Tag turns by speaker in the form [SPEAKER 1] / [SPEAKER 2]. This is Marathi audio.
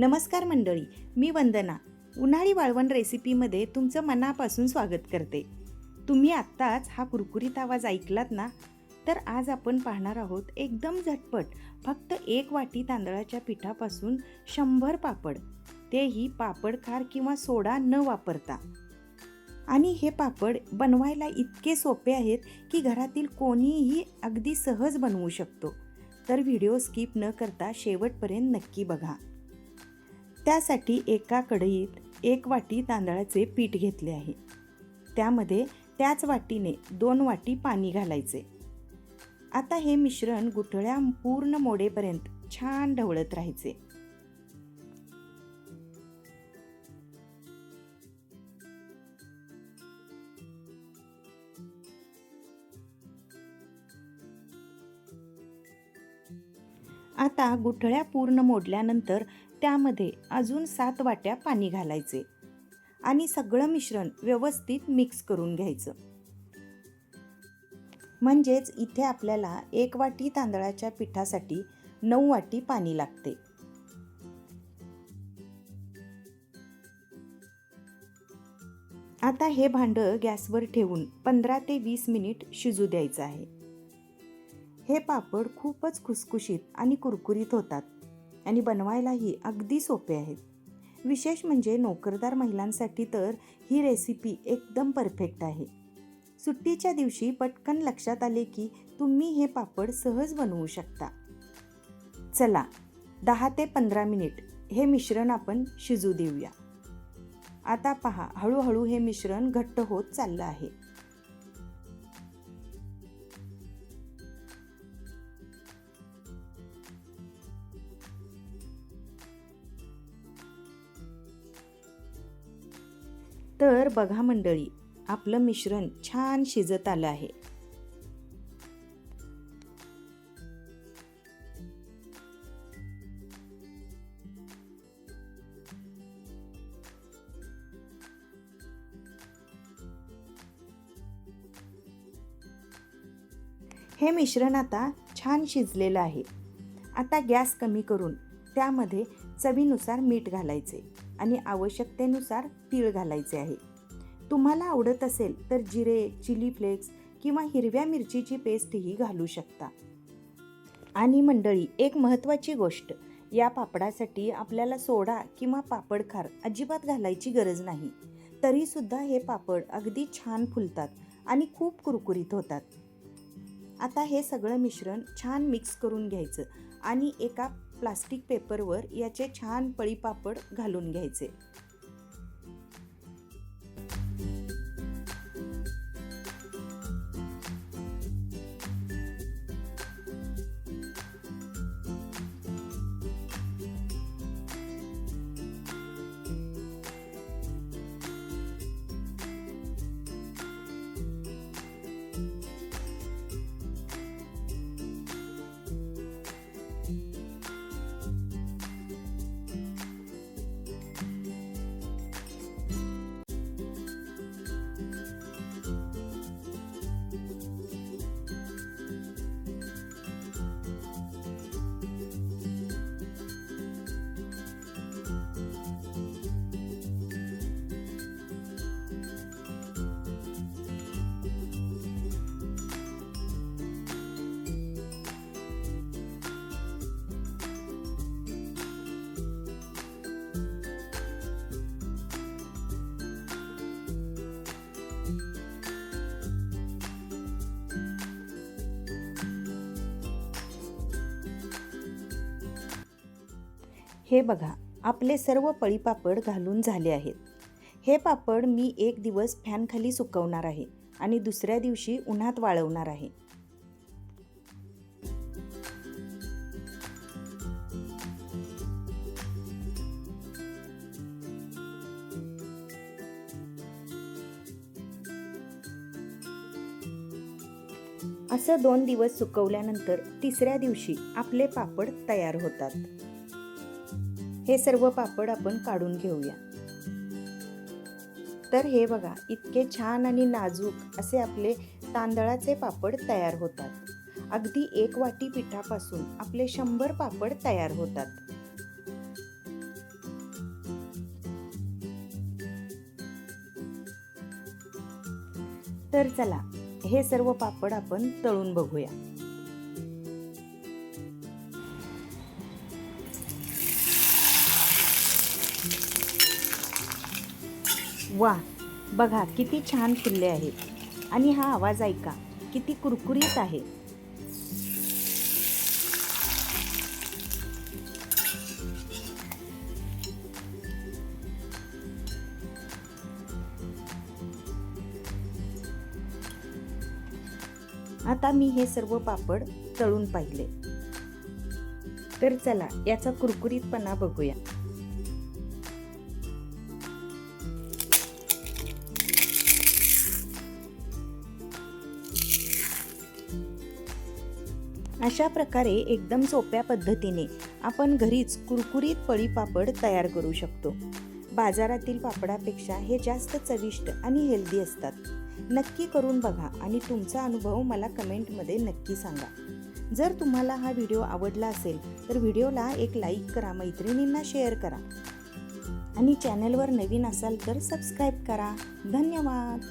[SPEAKER 1] नमस्कार मंडळी, मी वंदना. उन्हाळी वाळवण रेसिपीमध्ये तुमचं मनापासून स्वागत करते. तुम्ही आत्ताच हा कुरकुरीत आवाज ऐकलात ना? तर आज आपण पाहणार आहोत एकदम झटपट फक्त 1 वाटी तांदळाच्या पिठापासून 100 पापड, तेही पापड खार किंवा सोडा न वापरता. आणि हे पापड बनवायला इतके सोपे आहेत की घरातील कोणीही अगदी सहज बनवू शकतो. तर व्हिडिओ स्किप न करता शेवटपर्यंत नक्की बघा. त्यासाठी एका कढईत 1 वाटी तांदळाचे पीठ घेतले आहे. त्यामध्ये त्याच वाटीने 2 वाटी पाणी घालायचे. आता हे मिश्रण गुठळ्या पूर्ण मोडेपर्यंत छान ढवळत राहायचे. आता गुठळ्या पूर्ण मोडल्यानंतर त्यामध्ये अजून 7 वाट्या पाणी घालायचे आणि सगळं मिश्रण व्यवस्थित मिक्स करून घ्यायचं. म्हणजेच इथे आपल्याला 1 वाटी तांदळाच्या पिठासाठी 9 वाटी पाणी लागते. आता हे भांडं गॅसवर ठेवून 15 ते 20 मिनिट शिजू द्यायचं आहे. हे पापड खूपच खुसखुशीत आणि कुरकुरीत होतात आणि बनवायलाही अगदी सोपे आहेत. विशेष म्हणजे नोकरदार महिलांसाठी तर ही रेसिपी एकदम परफेक्ट आहे. सुट्टीच्या दिवशी पटकन लक्षात आले की तुम्ही हे पापड सहज बनवू शकता. चला 10 ते 15 मिनिट हे मिश्रण आपण शिजू देऊया. आता पहा, हळूहळू हे मिश्रण घट्ट होत चाललं आहे. तर बघा मंडळी, आपलं मिश्रण छान शिजत आलं आहे. हे मिश्रण आता छान शिजलेलं आहे. आता गॅस कमी करून त्यामध्ये चवीनुसार मीठ घालायचे आणि आवश्यकतेनुसार तीळ घालायचे आहे. तुम्हाला आवडत असेल तर जिरे, चिली फ्लेक्स किंवा हिरव्या मिरचीची पेस्टही घालू शकता. आणि मंडळी, एक महत्त्वाची गोष्ट, या पापडासाठी आपल्याला सोडा किंवा पापड खार अजिबात घालायची गरज नाही. तरीसुद्धा हे पापड अगदी छान फुलतात आणि खूप कुरकुरीत होतात. आता हे सगळं मिश्रण छान मिक्स करून घ्यायचं आणि एका प्लास्टिक पेपरवर याचे छान पळीपापड घालून घ्यायचे. हे बघा, आपले सर्व पळीपापड घालून झाले आहेत. हे पापड मी 1 दिवस फॅनखाली सुकवणार आहे आणि दुसऱ्या दिवशी उन्हात वाळवणार आहे. असं 2 दिवस सुकवल्यानंतर तिसऱ्या दिवशी आपले पापड तयार होतात. हे सर्व पापड आपण काढून घेऊया. तर हे बघा, इतके छान आणि नाजूक असे आपले तांदळाचे पापड तयार होतात. अगदी 1 वाटी पिठापासून आपले 100 पापड तयार होतात. तर चला हे सर्व पापड आपण तळून बघूया. वा, बघा किती छान फुलले आहेत आणि हा आवाज ऐका, किती कुरकुरीत आहे. आता मी हे सर्व पापड तळून पाहिले. तर चला याचा कुरकुरीतपणा बघूया. अशा प्रकारे एकदम सोप्या पद्धतीने आपण घरीच कुरकुरीत पळी पापड तयार करू शकतो. बाजारातील पापडापेक्षा हे जास्त चविष्ट आणि हेल्दी असतात. नक्की करून बघा आणि तुमचा अनुभव मला कमेंटमध्ये नक्की सांगा. जर तुम्हाला हा व्हिडिओ आवडला असेल तर व्हिडिओला एक लाईक करा, मैत्रिणींना शेअर करा आणि चॅनलवर नवीन असाल तर सबस्क्राईब करा. धन्यवाद.